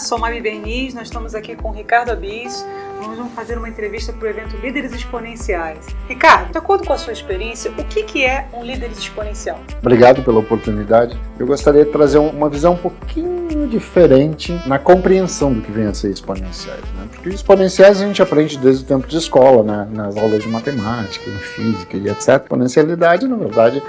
sou Mari Berniz, nós estamos aqui com o Ricardo Abis. Nós vamos fazer uma entrevista para o evento Líderes Exponenciais. Ricardo, de acordo com a sua experiência, o que é um líder exponencial? Obrigado pela oportunidade. Eu gostaria de trazer uma visão um pouquinho diferente na compreensão do que vem a ser exponenciais, né? Porque exponenciais a gente aprende desde o tempo de escola, né? Nas aulas de matemática, em física e etc. Exponencialidade, na verdade,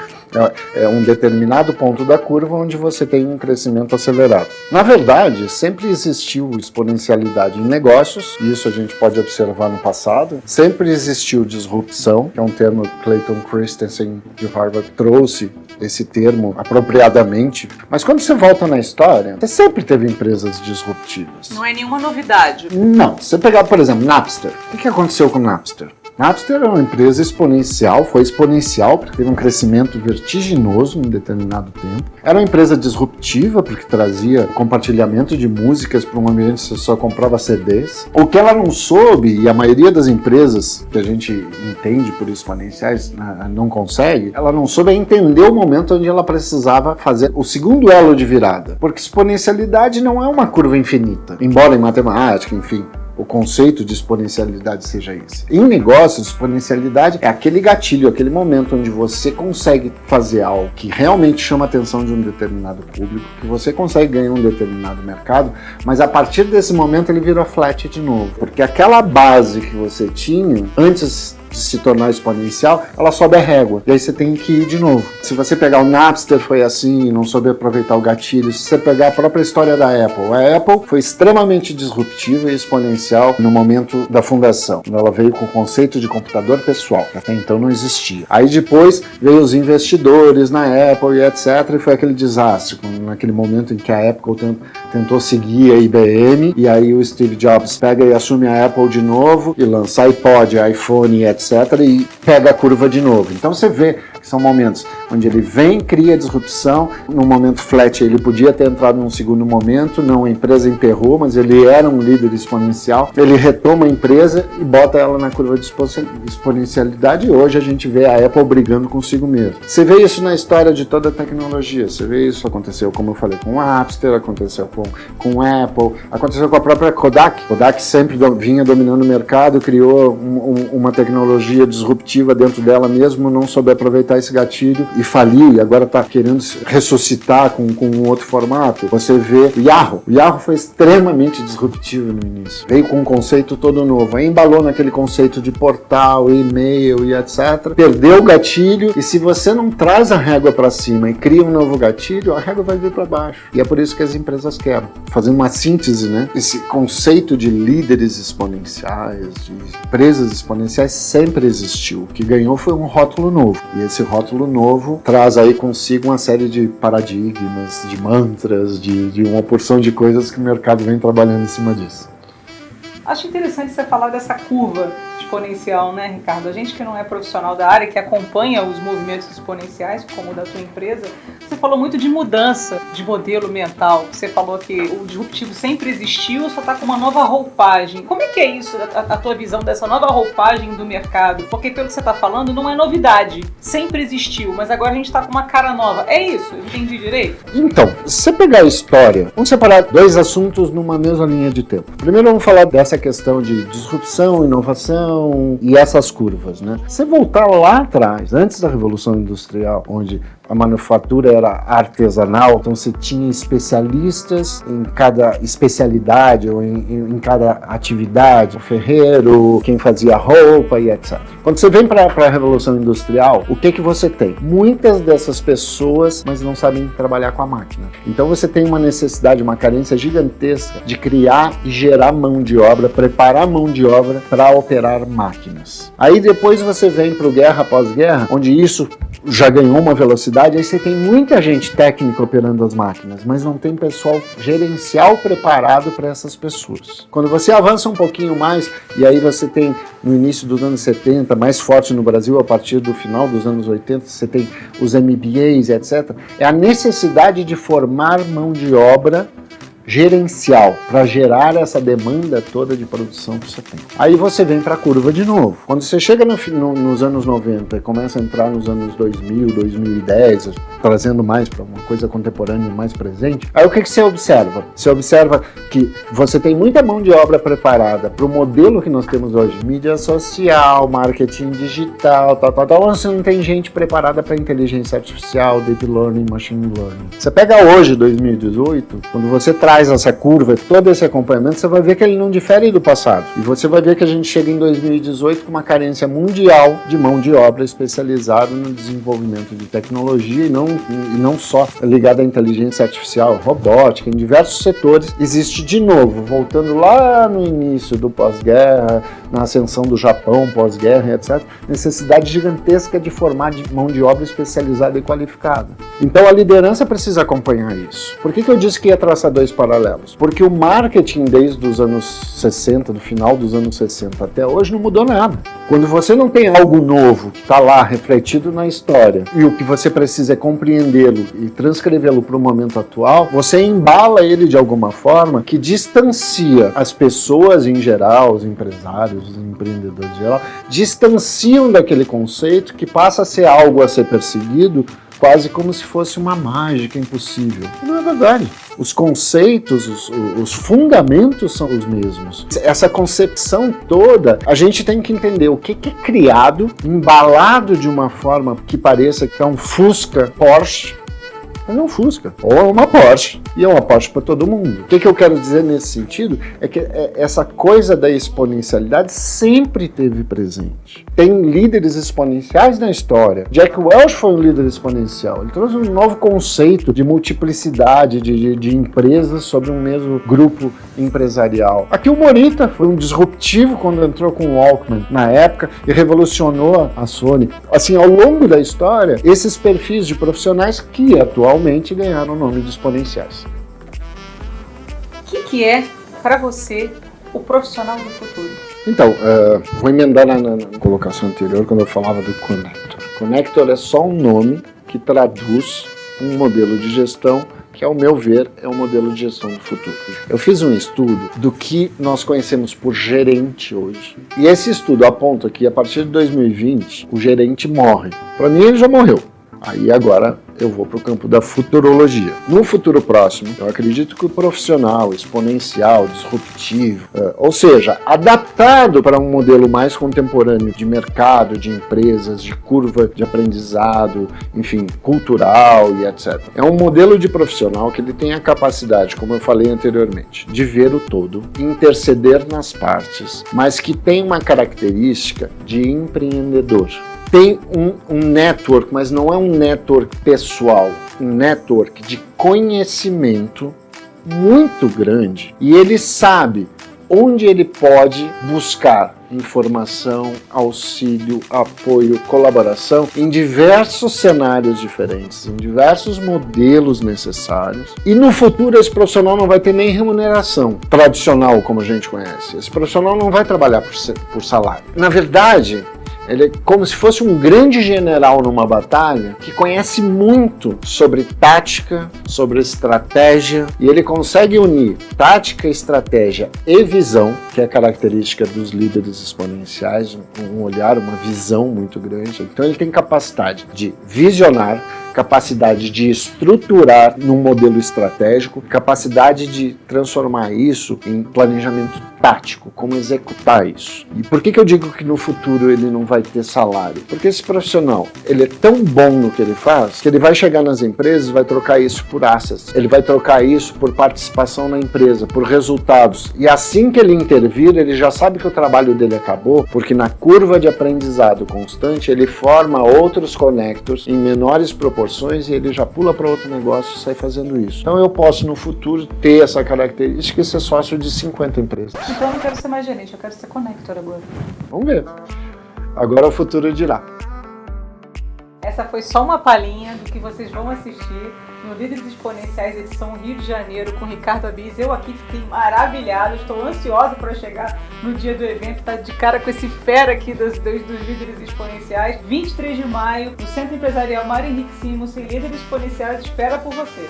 é um determinado ponto da curva onde você tem um crescimento acelerado. Na verdade, sempre existiu exponencialidade em negócios, e isso a gente pode observar no passado. Sempre existiu disrupção, que é um termo que Clayton Christensen de Harvard trouxe esse termo apropriadamente. Mas quando você volta na história, você sempre teve empresas disruptivas. Não é nenhuma novidade. Não. Se você pegar, por exemplo, Napster. O que aconteceu com Napster? Napster é uma empresa exponencial, foi exponencial porque teve um crescimento vertiginoso em determinado tempo. Era uma empresa disruptiva porque trazia compartilhamento de músicas para um ambiente que você só comprava CDs. O que ela não soube, e a maioria das empresas que a gente entende por exponenciais não consegue, ela não soube entender o momento onde ela precisava fazer o segundo elo de virada. Porque exponencialidade não é uma curva infinita, embora em matemática, enfim, o conceito de exponencialidade seja esse. Em negócios, exponencialidade é aquele gatilho, aquele momento onde você consegue fazer algo que realmente chama a atenção de um determinado público, que você consegue ganhar um determinado mercado, mas a partir desse momento ele vira flat de novo. Porque aquela base que você tinha antes de se tornar exponencial, ela sobe a régua. E aí você tem que ir de novo. Se você pegar o Napster foi assim, e não soube aproveitar o gatilho. Se você pegar a própria história da Apple, a Apple foi extremamente disruptiva e exponencial no momento da fundação. Ela veio com o conceito de computador pessoal, que até então não existia. Aí depois veio os investidores na Apple e etc. E foi aquele desastre, naquele momento em que a Apple tentou seguir a IBM, e aí o Steve Jobs pega e assume a Apple de novo, e lança iPod, iPhone e etc. E pega a curva de novo. Então você vê que são momentos onde ele vem, cria disrupção. No momento flat ele podia ter entrado num segundo momento, não, a empresa emperrou, mas ele era um líder exponencial. Ele retoma a empresa e bota ela na curva de exponencialidade, e hoje a gente vê a Apple brigando consigo mesmo. Você vê isso na história de toda a tecnologia, você vê isso, aconteceu, como eu falei, com o Napster, aconteceu com a Apple, aconteceu com a própria Kodak. Kodak sempre vinha dominando o mercado, criou uma tecnologia disruptiva dentro dela mesmo, não soube aproveitar esse gatilho e faliu, e agora está querendo ressuscitar com um outro formato. Você vê o Yahoo foi extremamente disruptivo no início, veio com um conceito todo novo, aí embalou naquele conceito de portal, e-mail e etc, perdeu o gatilho, e se você não traz a régua para cima e cria um novo gatilho, a régua vai vir para baixo, e é por isso que as empresas quebram. Fazendo uma síntese, né? Esse conceito de líderes exponenciais, de empresas exponenciais sempre existiu. O que ganhou foi um rótulo novo. E esse rótulo novo traz aí consigo uma série de paradigmas, de mantras, de uma porção de coisas que o mercado vem trabalhando em cima disso. Acho interessante você falar dessa curva exponencial, né, Ricardo? A gente que não é profissional da área, que acompanha os movimentos exponenciais, como o da tua empresa, você falou muito de mudança de modelo mental. Você falou que o disruptivo sempre existiu, só está com uma nova roupagem. Como é que é isso, a tua visão dessa nova roupagem do mercado? Porque pelo que você está falando, não é novidade. Sempre existiu, mas agora a gente está com uma cara nova. É isso? Eu entendi direito? Então, se você pegar a história, vamos separar dois assuntos numa mesma linha de tempo. Primeiro vamos falar dessa questão de disrupção, inovação e essas curvas, né? Se você voltar lá atrás, antes da Revolução Industrial, onde a manufatura era artesanal, então você tinha especialistas em cada especialidade ou em cada atividade, o ferreiro, quem fazia roupa e etc. Quando você vem para a Revolução Industrial, o que você tem? Muitas dessas pessoas, mas não sabem trabalhar com a máquina. Então você tem uma necessidade, uma carência gigantesca de criar e gerar mão de obra, preparar mão de obra para operar máquinas. Aí depois você vem para o guerra após guerra, onde isso já ganhou uma velocidade, aí você tem muita gente técnica operando as máquinas, mas não tem pessoal gerencial preparado para essas pessoas. Quando você avança um pouquinho mais, e aí você tem no início dos anos 70, mais forte no Brasil, a partir do final dos anos 80, você tem os MBAs, etc. É a necessidade de formar mão de obra gerencial para gerar essa demanda toda de produção que você tem. Aí você vem para a curva de novo. Quando você chega nos anos 90 e começa a entrar nos anos 2000, 2010, trazendo mais para uma coisa contemporânea e mais presente, aí o que você observa? Você observa que você tem muita mão de obra preparada para o modelo que nós temos hoje, mídia social, marketing digital, tal. Você não tem gente preparada para inteligência artificial, deep learning, machine learning. Você pega hoje, 2018, quando você traz essa curva, todo esse acompanhamento, você vai ver que ele não difere do passado. E você vai ver que a gente chega em 2018 com uma carência mundial de mão de obra especializada no desenvolvimento de tecnologia e não só ligada à inteligência artificial, robótica, em diversos setores. Existe de novo, voltando lá no início do pós-guerra, na ascensão do Japão pós-guerra, etc., necessidade gigantesca de formar mão de obra especializada e qualificada. Então a liderança precisa acompanhar isso. Por que eu disse que ia traçar dois paralelos? Porque o marketing desde os anos 60, do final dos anos 60 até hoje, não mudou nada. Quando você não tem algo novo que está lá refletido na história e o que você precisa é compreendê-lo e transcrevê-lo para o momento atual, você embala ele de alguma forma que distancia as pessoas em geral, os empresários, os empreendedores em geral, distanciam daquele conceito que passa a ser algo a ser perseguido quase como se fosse uma mágica impossível. Não é verdade. Os conceitos, os fundamentos são os mesmos. Essa concepção toda, a gente tem que entender o que é criado, embalado de uma forma que pareça que é um Fusca Porsche, mas é um Fusca, ou é uma Porsche, e é uma Porsche para todo mundo. O que eu quero dizer nesse sentido é que essa coisa da exponencialidade sempre teve presente. Tem líderes exponenciais na história. Jack Welch foi um líder exponencial. Ele trouxe um novo conceito de multiplicidade de empresas sobre um mesmo grupo empresarial. Aqui o Morita foi um disruptivo quando entrou com o Walkman na época e revolucionou a Sony. Assim, ao longo da história, esses perfis de profissionais que atualmente ganharam o nome de exponenciais. O que é, para você, o profissional do futuro? Então, vou emendar na colocação anterior quando eu falava do Connector. Connector é só um nome que traduz um modelo de gestão que, ao meu ver, é um modelo de gestão do futuro. Eu fiz um estudo do que nós conhecemos por gerente hoje. E esse estudo aponta que, a partir de 2020, o gerente morre. Para mim, ele já morreu. Aí agora eu vou para o campo da futurologia. No futuro próximo, eu acredito que o profissional exponencial, disruptivo, ou seja, adaptado para um modelo mais contemporâneo de mercado, de empresas, de curva de aprendizado, enfim, cultural e etc. É um modelo de profissional que ele tem a capacidade, como eu falei anteriormente, de ver o todo, interceder nas partes, mas que tem uma característica de empreendedor. Tem um network, mas não é um network pessoal, um network de conhecimento muito grande. E ele sabe onde ele pode buscar informação, auxílio, apoio, colaboração em diversos cenários diferentes, em diversos modelos necessários. E no futuro esse profissional não vai ter nem remuneração tradicional como a gente conhece. Esse profissional não vai trabalhar por salário. Na verdade, ele é como se fosse um grande general numa batalha que conhece muito sobre tática, sobre estratégia, e ele consegue unir tática, estratégia e visão, que é característica dos líderes exponenciais, um olhar, uma visão muito grande. Então ele tem capacidade de visionar, capacidade de estruturar num modelo estratégico, capacidade de transformar isso em planejamento tático, como executar isso. E por que eu digo que no futuro ele não vai ter salário? Porque esse profissional, ele é tão bom no que ele faz, que ele vai chegar nas empresas e vai trocar isso por assets, ele vai trocar isso por participação na empresa, por resultados. E assim que ele intervir, ele já sabe que o trabalho dele acabou, porque na curva de aprendizado constante, ele forma outros connectors em menores proporções e ele já pula para outro negócio e sai fazendo isso. Então eu posso no futuro ter essa característica e ser sócio de 50 empresas. Então eu não quero ser mais gerente, eu quero ser connector agora. Vamos ver. Agora o futuro dirá. Essa foi só uma palhinha do que vocês vão assistir no Líderes Exponenciais edição Rio de Janeiro com Ricardo Abies. Eu aqui fiquei maravilhada, estou ansiosa para chegar no dia do evento, tá de cara com esse fera aqui dos Líderes Exponenciais. 23 de maio, no Centro Empresarial Mário Henrique Simons, Líderes Exponenciais espera por você.